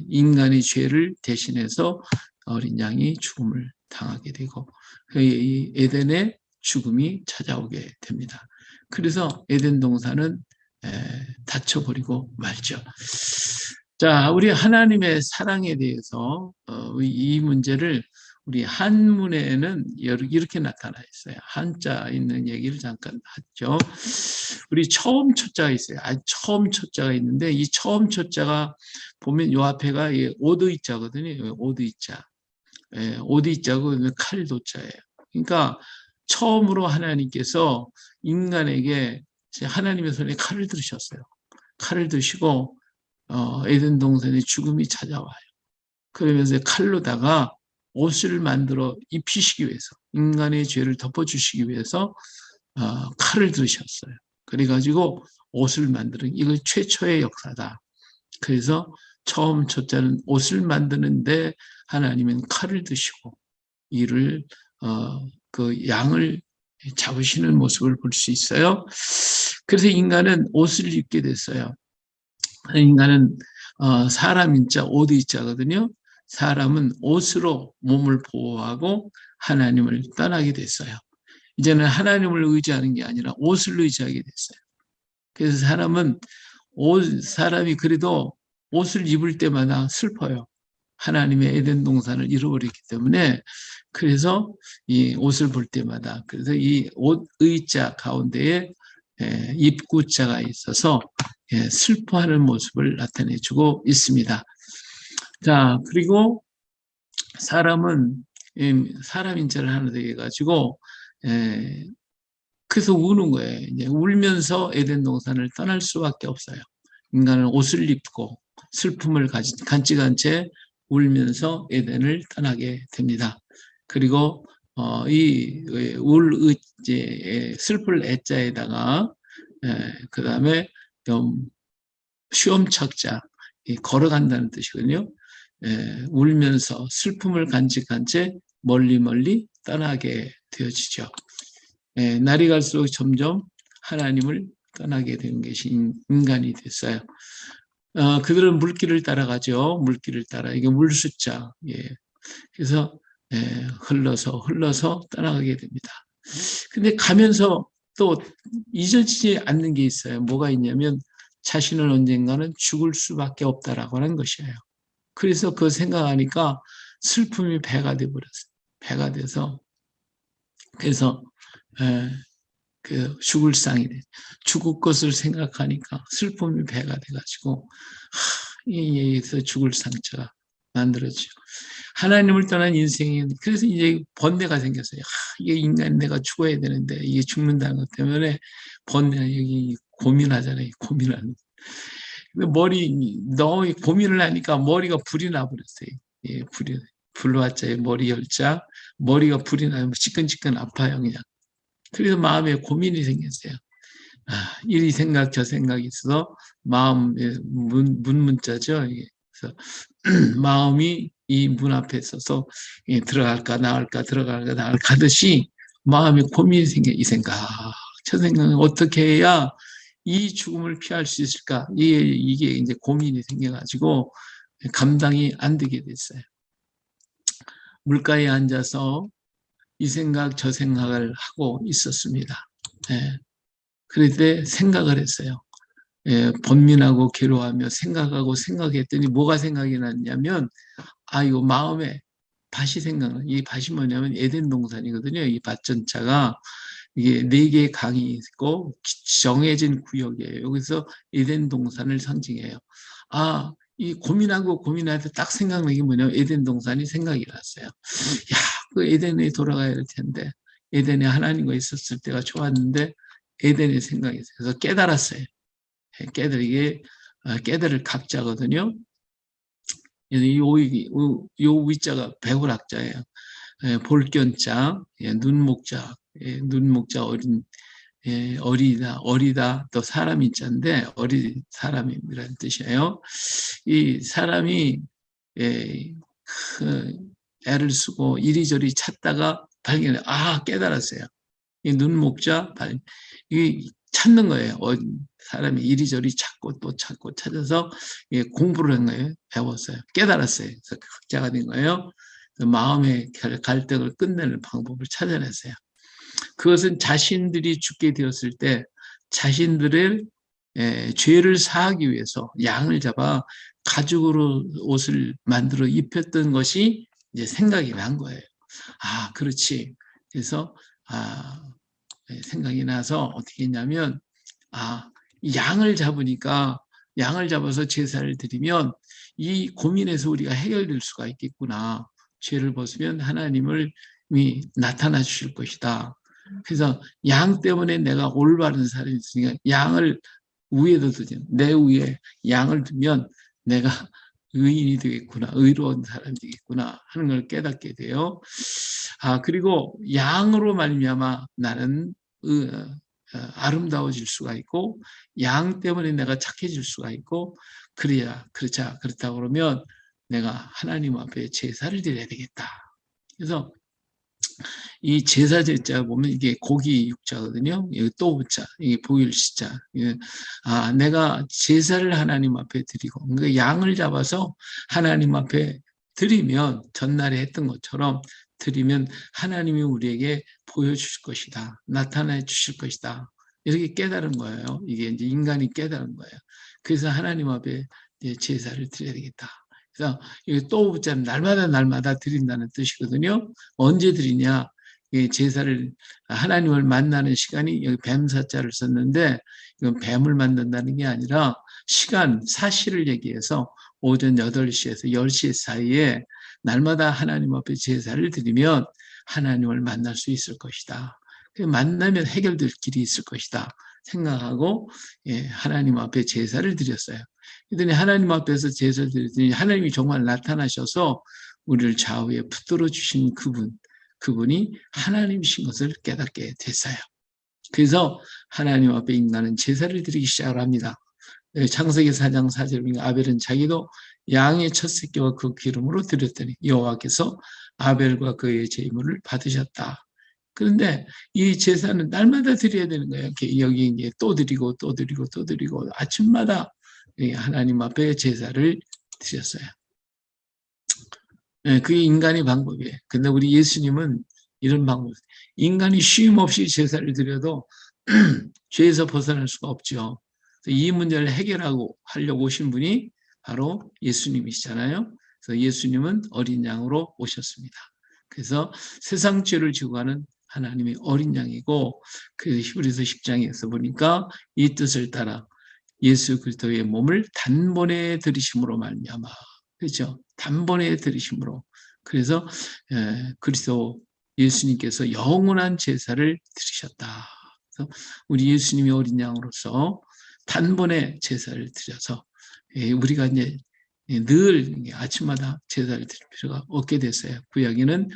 인간의 죄를 대신해서 어린 양이 죽음을 당하게 되고 이 에덴에 죽음이 찾아오게 됩니다. 그래서 에덴 동산은 닫혀버리고 말죠. 자, 우리 하나님의 사랑에 대해서 이 문제를 우리 한문에는 이렇게 나타나 있어요. 한자 있는 얘기를 잠깐 하죠. 우리 처음 초자가 있어요. 처음 초자가 있는데 이 처음 초자가 보면 요 앞에가 오드이자거든요. 오드이자. 오드이자고 칼도자예요. 그러니까 처음으로 하나님께서 인간에게 하나님의 손에 칼을 들으셨어요. 칼을 드시고 에덴 동산에 죽음이 찾아와요. 그러면서 칼로다가 옷을 만들어 입히시기 위해서 인간의 죄를 덮어주시기 위해서 칼을 들으셨어요. 그래가지고 옷을 만드는 이거 최초의 역사다. 그래서 처음 첫째는 옷을 만드는데 하나님은 칼을 드시고 이를 그 양을 잡으시는 모습을 볼 수 있어요. 그래서 인간은 옷을 입게 됐어요. 인간은 사람 인자 옷 이자거든요. 사람은 옷으로 몸을 보호하고 하나님을 떠나게 됐어요. 이제는 하나님을 의지하는 게 아니라 옷을 의지하게 됐어요. 그래서 사람이 그래도 옷을 입을 때마다 슬퍼요. 하나님의 에덴 동산을 잃어버렸기 때문에 그래서 이 옷을 볼 때마다 그래서 이 옷 의자 가운데에 입구자가 있어서 슬퍼하는 모습을 나타내주고 있습니다. 자, 그리고 사람은 사람 인자를 하나 되게 가지고 그래서 우는 거예요. 이제 울면서 에덴 동산을 떠날 수밖에 없어요. 인간은 옷을 입고 슬픔을 간직한 채 울면서 에덴을 떠나게 됩니다. 그리고 슬플 애자에다가 그 다음에 시험착자 걸어간다는 뜻이거든요. 울면서 슬픔을 간직한 채 멀리 떠나게 되어지죠. 날이 갈수록 점점 하나님을 떠나게 되는 것이 인간이 됐어요. 그들은 물길을 따라가죠. 물길을 따라 이게 물숫자. 그래서 흘러서 떠나가게 됩니다. 근데 가면서 또 잊어지지 않는 게 있어요. 뭐가 있냐면 자신은 언젠가는 죽을 수밖에 없다라고 하는 것이에요. 그래서 그 생각하니까 슬픔이 배가 돼버렸어요. 배가 돼서 그래서 그 죽을 상이 돼. 죽을 것을 생각하니까 슬픔이 배가 돼가지고 여기서 죽을 상처가 만들어지죠. 하나님을 떠난 인생이 그래서 이제 번뇌가 생겼어요. 이게 인간 내가 죽어야 되는데 이게 죽는다는 것 때문에 번뇌가 여기 고민하잖아요. 고민하는. 너무 고민을 하니까 머리가 불이 나버렸어요. 불화자의 머리 열자 머리가 불이 나면 지끈지끈 아파요 그냥. 그래서 마음에 고민이 생겼어요. 이리 생각 저 생각이 있어서 마음의 문자죠. 그래서 마음이 이 문 앞에 있어서 들어갈까 나갈까 하듯이 마음에 고민이 생겨. 이 생각 저 생각은 어떻게 해야 이 죽음을 피할 수 있을까? 이게 이제 고민이 생겨가지고 감당이 안 되게 됐어요. 물가에 앉아서 이 생각 저 생각을 하고 있었습니다. 그럴 생각을 했어요. 번민하고 괴로워하며 생각했더니 뭐가 생각이 났냐면 이거 마음에 밭이 생각나. 이 밭이 뭐냐면 에덴 동산이거든요. 이 밭전자가 이게 4개의 강이 있고 정해진 구역이에요. 여기서 에덴 동산을 상징해요. 이 고민하다 딱 생각난 게 뭐냐면 에덴 동산이 생각이 났어요. 그 에덴에 돌아가야 될 텐데 에덴에 하나님과 있었을 때가 좋았는데 에덴의 생각이 있어요. 그래서 깨달았어요. 이게 깨달을 각자거든요. 요 위자가 백울학자예요. 볼견자, 눈목자 어린 예, 어리다 또 사람이 자인데 어린 사람이라는 뜻이에요. 이 사람이 예, 애를 쓰고 이리저리 찾다가 발견해 깨달았어요. 이 눈목자 이 찾는 거예요. 사람이 이리저리 찾고 또 찾고 찾아서 공부를 한 거예요. 배웠어요. 깨달았어요. 그래서 학자가 된 거예요. 마음의 갈등을 끝내는 방법을 찾아냈어요. 그것은 자신들이 죽게 되었을 때 자신들의 죄를 사하기 위해서 양을 잡아 가죽으로 옷을 만들어 입혔던 것이 이제 생각이 난 거예요. 그렇지. 그래서 생각이 나서 어떻게 했냐면 양을 잡으니까 양을 잡아서 제사를 드리면 이 고민에서 우리가 해결될 수가 있겠구나. 죄를 벗으면 하나님을 나타나 주실 것이다. 그래서 양 때문에 내가 올바른 사람이 있으니까 양을 위에도 두죠. 내 위에 양을 두면 내가 의인이 되겠구나, 의로운 사람이 되겠구나 하는 걸 깨닫게 돼요. 그리고 양으로 말미암아 나는 아름다워질 수가 있고 양 때문에 내가 착해질 수가 있고 그렇다 그러면 내가 하나님 앞에 제사를 드려야 되겠다. 그래서 이 제사 제자 보면 이게 고기 육자거든요. 여기 또 붙자, 이게 보일시자. 내가 제사를 하나님 앞에 드리고, 그러니까 양을 잡아서 하나님 앞에 드리면 전날에 했던 것처럼 드리면 하나님이 우리에게 보여주실 것이다, 나타내 주실 것이다. 이렇게 깨달은 거예요. 이게 이제 인간이 깨달은 거예요. 그래서 하나님 앞에 제사를 드려야 되겠다. 그래서 또 붙자는 날마다 드린다는 뜻이거든요. 언제 드리냐? 제사를 하나님을 만나는 시간이 여기 뱀사자를 썼는데 이건 뱀을 만난다는 게 아니라 시간, 사실을 얘기해서 오전 8시에서 10시 사이에 날마다 하나님 앞에 제사를 드리면 하나님을 만날 수 있을 것이다. 만나면 해결될 길이 있을 것이다 생각하고 하나님 앞에 제사를 드렸어요. 그랬더니 하나님 앞에서 제사를 드렸더니 하나님이 정말 나타나셔서 우리를 좌우에 붙들어 주신 그분이 하나님이신 것을 깨닫게 됐어요. 그래서 하나님 앞에 인간은 제사를 드리기 시작을 합니다. 창세기 4장 4절에 보니까 아벨은 자기도 양의 첫 새끼와 그 기름으로 드렸더니 여호와께서 아벨과 그의 제물을 받으셨다. 그런데 이 제사는 날마다 드려야 되는 거예요. 여기 이제 또 드리고 아침마다 하나님 앞에 제사를 드렸어요. 그게 인간의 방법이에요. 근데 우리 예수님은 이런 방법, 인간이 쉼 없이 제사를 드려도 죄에서 벗어날 수가 없죠. 이 문제를 해결하고 하려고 오신 분이 바로 예수님이시잖아요. 그래서 예수님은 어린 양으로 오셨습니다. 그래서 세상 죄를 지고 가는 하나님의 어린 양이고, 그래서 히브리서 10장에서 보니까 이 뜻을 따라 예수 그리스도의 몸을 단번에 들이심으로 말미암아, 그렇죠? 단번에 들이심으로. 그래서 그리스도 예수님께서 영원한 제사를 드리셨다. 그래서 우리 예수님이 어린 양으로서 단번에 제사를 드려서 우리가 이제 늘 아침마다 제사를 드릴 필요가 없게 됐어요. 구약에는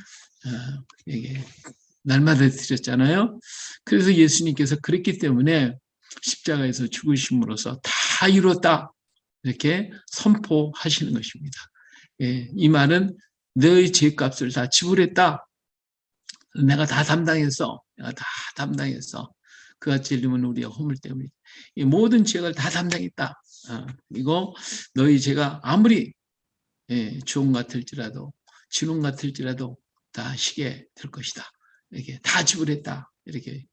날마다 드렸잖아요. 그래서 예수님께서 그랬기 때문에 십자가에서 죽으심으로써 다 이뤘다 이렇게 선포하시는 것입니다. 이 말은 너의 죄값을 다 지불했다. 내가 다 담당했어. 내가 다 담당했어. 그가 찔리면 우리가 허물 때문에 이 모든 죄를 다 담당했다. 그리고 너희 죄가 아무리 주홍 같을지라도 진홍 같을지라도 다 희게 될 것이다. 이렇게 다 지불했다. 이렇게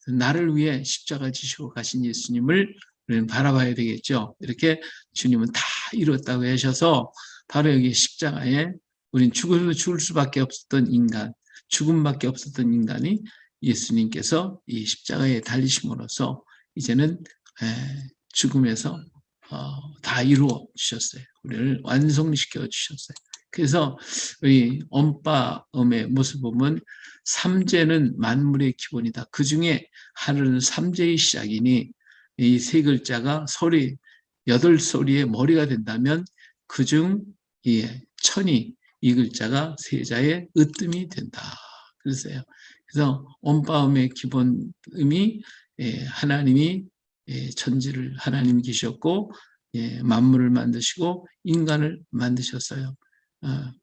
나를 위해 십자가 지시고 가신 예수님을 우리는 바라봐야 되겠죠. 이렇게 주님은 다 이뤘다고 하셔서 바로 여기 십자가에 우린 죽을 수밖에 없었던 인간, 죽음밖에 없었던 인간이 예수님께서 이 십자가에 달리심으로써 이제는 죽음에서 다 이루어 주셨어요. 우리를 완성시켜 주셨어요. 그래서 우리 엄빠음의 모습 보면 삼재는 만물의 기본이다. 그 중에 하늘은 삼재의 시작이니 이 세 글자가 소리, 8소리의 머리가 된다면 그중 천이 이 글자가 세자의 으뜸이 된다. 그랬어요. 그래서 엄빠음의 기본음이 하나님이 천지를 하나님이 계셨고 만물을 만드시고 인간을 만드셨어요.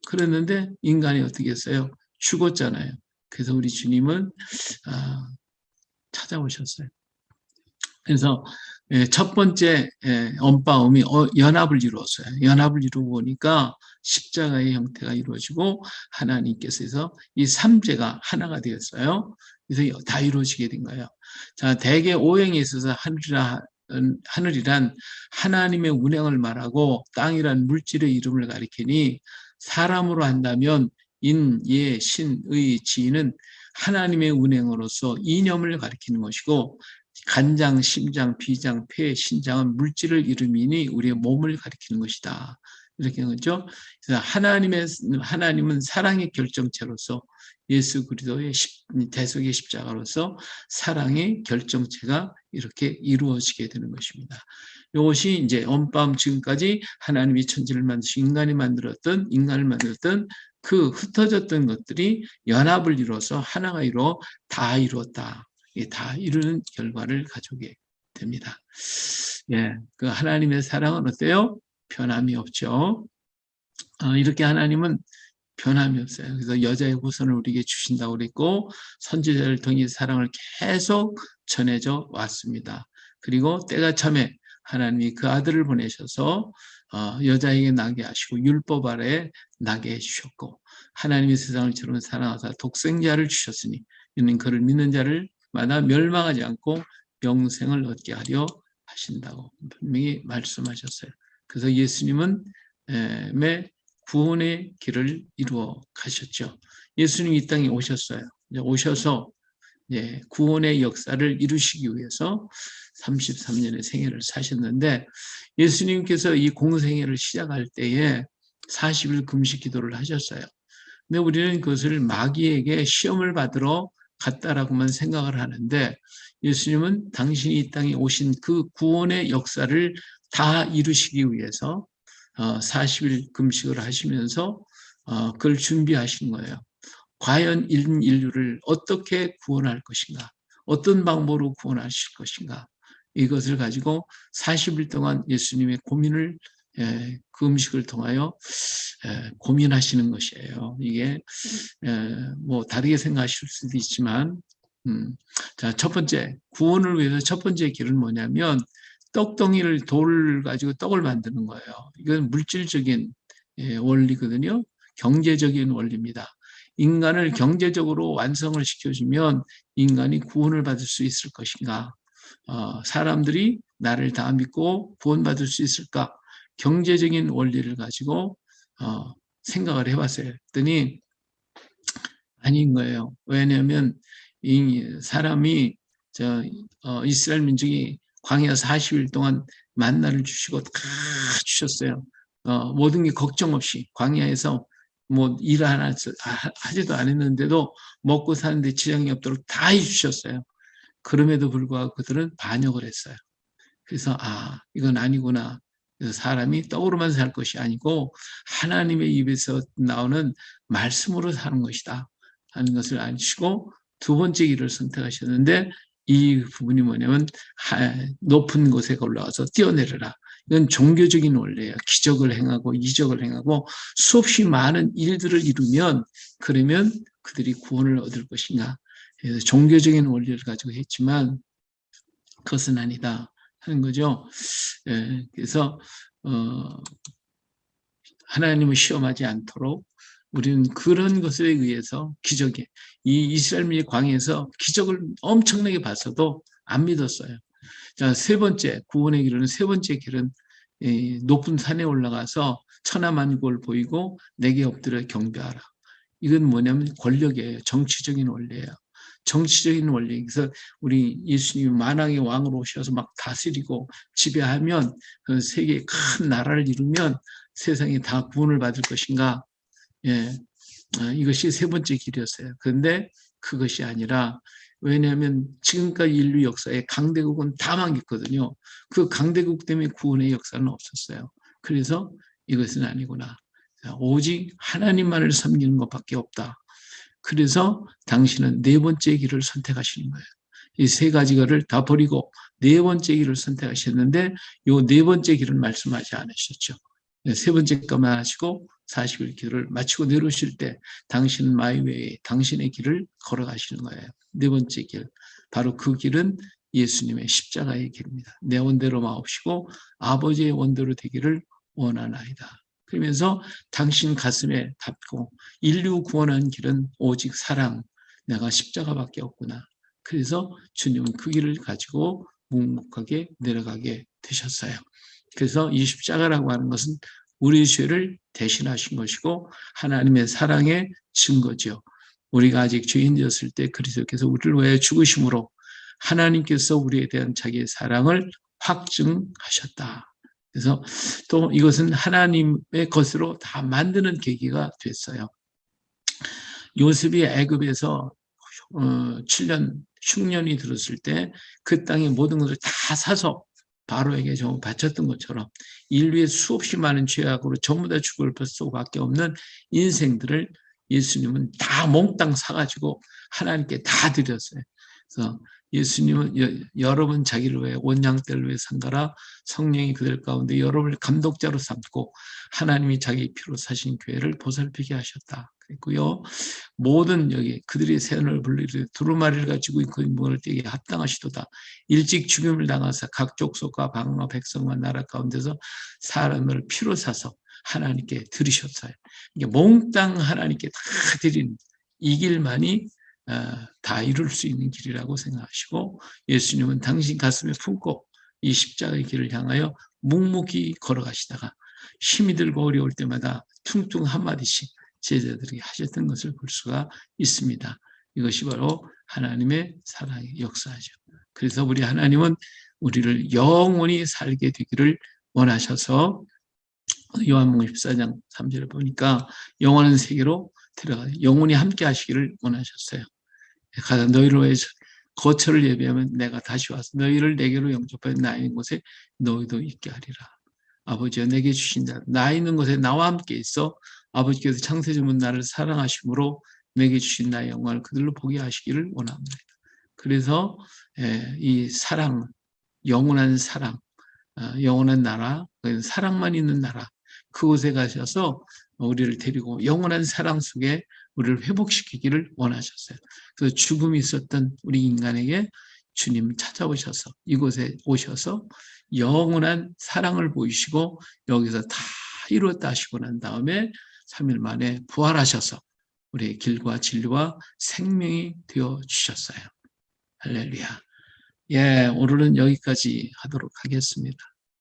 그랬는데 인간이 어떻게 했어요? 죽었잖아요. 그래서 우리 주님은 찾아오셨어요. 그래서 첫 번째 언바움이 연합을 이루었어요. 연합을 이루고 보니까 십자가의 형태가 이루어지고 하나님께서 이 삼재가 하나가 되었어요. 그래서 다 이루어지게 된 거예요. 자, 대개 오행에 있어서 하늘이란 하나님의 운행을 말하고 땅이란 물질의 이름을 가리키니 사람으로 한다면 인, 예, 신, 의, 지는 하나님의 운행으로서 이념을 가리키는 것이고 간장, 심장, 비장, 폐, 신장은 물질을 이름이니 우리의 몸을 가리키는 것이다. 이렇게 한 거죠. 그래서 하나님은 사랑의 결정체로서 예수 그리스도의 대속의 십자가로서 사랑의 결정체가 이렇게 이루어지게 되는 것입니다. 이것이 이제 언바움 지금까지 하나님이 천지를 만드시고 인간을 만들었던 그 흩어졌던 것들이 연합을 이루어서 하나가 이루어 다 이루었다. 다 이루는 결과를 가져오게 됩니다. 그 하나님의 사랑은 어때요? 변함이 없죠. 이렇게 하나님은 변함이 없어요. 그래서 여자의 후손을 우리에게 주신다고 그랬고 선지자를 통해 사랑을 계속 전해져 왔습니다. 그리고 때가 참에 하나님이 그 아들을 보내셔서 여자에게 나게 하시고 율법 아래 나게 해주셨고 하나님이 세상을 저런 사랑하사 독생자를 주셨으니 이는 그를 믿는 자를 마다 멸망하지 않고 영생을 얻게 하려 하신다고 분명히 말씀하셨어요. 그래서 예수님은 구원의 길을 이루어 가셨죠. 예수님이 이 땅에 오셨어요. 오셔서 구원의 역사를 이루시기 위해서 33년의 생애를 사셨는데 예수님께서 이 공생애를 시작할 때에 40일 금식 기도를 하셨어요. 근데 우리는 그것을 마귀에게 시험을 받으러 갔다라고만 생각을 하는데 예수님은 당신이 이 땅에 오신 그 구원의 역사를 다 이루시기 위해서 40일 금식을 하시면서 그걸 준비하신 거예요. 과연 인류를 어떻게 구원할 것인가? 어떤 방법으로 구원하실 것인가? 이것을 가지고 40일 동안 예수님의 고민을 그 음식을 통하여 고민하시는 것이에요. 이게 뭐 다르게 생각하실 수도 있지만 자, 첫 번째 구원을 위해서 첫 번째 길은 뭐냐면 떡덩이를 돌을 가지고 떡을 만드는 거예요. 이건 물질적인 원리거든요. 경제적인 원리입니다. 인간을 경제적으로 완성을 시켜주면 인간이 구원을 받을 수 있을 것인가? 사람들이 나를 다 믿고 구원받을 수 있을까? 경제적인 원리를 가지고 생각을 해봤어요. 그랬더니 아닌 거예요. 왜냐하면 이 사람이 이스라엘 민족이 광야 40일 동안 만나를 주시고 다 주셨어요. 모든 게 걱정 없이 광야에서 뭐 일 하나 하지도 않았는데도 먹고 사는데 지장이 없도록 다 해주셨어요. 그럼에도 불구하고 그들은 반역을 했어요. 그래서 이건 아니구나. 그래서 사람이 떡으로만 살 것이 아니고 하나님의 입에서 나오는 말씀으로 사는 것이다 하는 것을 아시고 두 번째 길을 선택하셨는데 이 부분이 뭐냐면 높은 곳에 올라가서 뛰어내려라. 이건 종교적인 원리예요. 기적을 행하고 이적을 행하고 수없이 많은 일들을 이루면 그러면 그들이 구원을 얻을 것인가. 그래서 종교적인 원리를 가지고 했지만 그것은 아니다 하는 거죠. 그래서 하나님을 시험하지 않도록 우리는 그런 것에 의해서 기적에 이 이스라엘 광야에서 기적을 엄청나게 봤어도 안 믿었어요. 자, 세 번째 구원의 길은 세 번째 길은 높은 산에 올라가서 천하만국을 보이고 내게 엎드려 경배하라. 이건 뭐냐면 권력이에요. 정치적인 원리예요. 정치적인 원리. 그래서 우리 예수님이 만왕의 왕으로 오셔서 막 다스리고 지배하면 그 세계의 큰 나라를 이루면 세상이 다 구원을 받을 것인가? 이것이 세 번째 길이었어요. 그런데 그것이 아니라 왜냐하면 지금까지 인류 역사에 강대국은 다 망했거든요. 그 강대국 때문에 구원의 역사는 없었어요. 그래서 이것은 아니구나. 오직 하나님만을 섬기는 것밖에 없다. 그래서 당신은 네 번째 길을 선택하시는 거예요. 이 세 가지 거를 다 버리고 네 번째 길을 선택하셨는데 요 네 번째 길을 말씀하지 않으셨죠. 세 번째 것만 하시고 40일 길을 마치고 내려오실 때 당신은 마이웨이, 당신의 길을 걸어가시는 거예요. 네 번째 길. 바로 그 길은 예수님의 십자가의 길입니다. 내 원대로 마옵시고 아버지의 원대로 되기를 원하나이다. 그러면서 당신 가슴에 닿고 인류 구원한 길은 오직 사랑, 내가 십자가밖에 없구나. 그래서 주님은 그 길을 가지고 묵묵하게 내려가게 되셨어요. 그래서 이 십자가라고 하는 것은 우리의 죄를 대신하신 것이고 하나님의 사랑의 증거죠. 우리가 아직 죄인이었을 때 그리스도께서 우리를 위해 죽으심으로 하나님께서 우리에 대한 자기의 사랑을 확증하셨다. 그래서 또 이것은 하나님의 것으로 다 만드는 계기가 됐어요. 요셉이 애굽에서 7년 흉년이 들었을 때 그 땅의 모든 것을 다 사서 바로에게 전부 바쳤던 것처럼 인류의 수없이 많은 죄악으로 전부 다 죽을 수밖에 없는 인생들을 예수님은 다 몽땅 사가지고 하나님께 다 드렸어요. 그래서 예수님은 여러분 자기를 위해 온양떼를 위해 산거라 성령이 그들 가운데 여러분을 감독자로 삼고 하나님이 자기 피로 사신 교회를 보살피게 하셨다. 그랬고요. 모든 여기 그들이 새하늘 분리를 두루마리를 가지고 그 인물을 떼게 합당하시도다. 일찍 죽임을 당하사 각 족속과 방과 백성과 나라 가운데서 사람을 피로 사서 하나님께 드리셨어요. 이게 몽땅 하나님께 다 드린 이 길만이 다 이룰 수 있는 길이라고 생각하시고 예수님은 당신 가슴에 품고 이 십자가의 길을 향하여 묵묵히 걸어가시다가 힘이 들고 어려울 때마다 퉁퉁 한마디씩 제자들이 하셨던 것을 볼 수가 있습니다. 이것이 바로 하나님의 사랑의 역사죠. 그래서 우리 하나님은 우리를 영원히 살게 되기를 원하셔서 요한복음 14장 3절을 보니까 영원한 세계로 들어가 영원히 함께 하시기를 원하셨어요. 가자 너희를 위해서 거처를 예비하면 내가 다시 와서 너희를 내게로 영접하여 나 있는 곳에 너희도 있게 하리라. 아버지여 내게 주신 자 나 있는 곳에 나와 함께 있어 아버지께서 창세전부터 나를 사랑하심으로 내게 주신 나의 영광을 그들로 보게 하시기를 원합니다. 그래서 이 사랑, 영원한 사랑, 영원한 나라, 사랑만 있는 나라 그곳에 가셔서 우리를 데리고 영원한 사랑 속에 우리를 회복시키기를 원하셨어요. 그래서 죽음이 있었던 우리 인간에게 주님 찾아오셔서 이곳에 오셔서 영원한 사랑을 보이시고 여기서 다 이루었다 하시고 난 다음에 3일 만에 부활하셔서 우리의 길과 진리와 생명이 되어 주셨어요. 할렐루야. 예, 오늘은 여기까지 하도록 하겠습니다.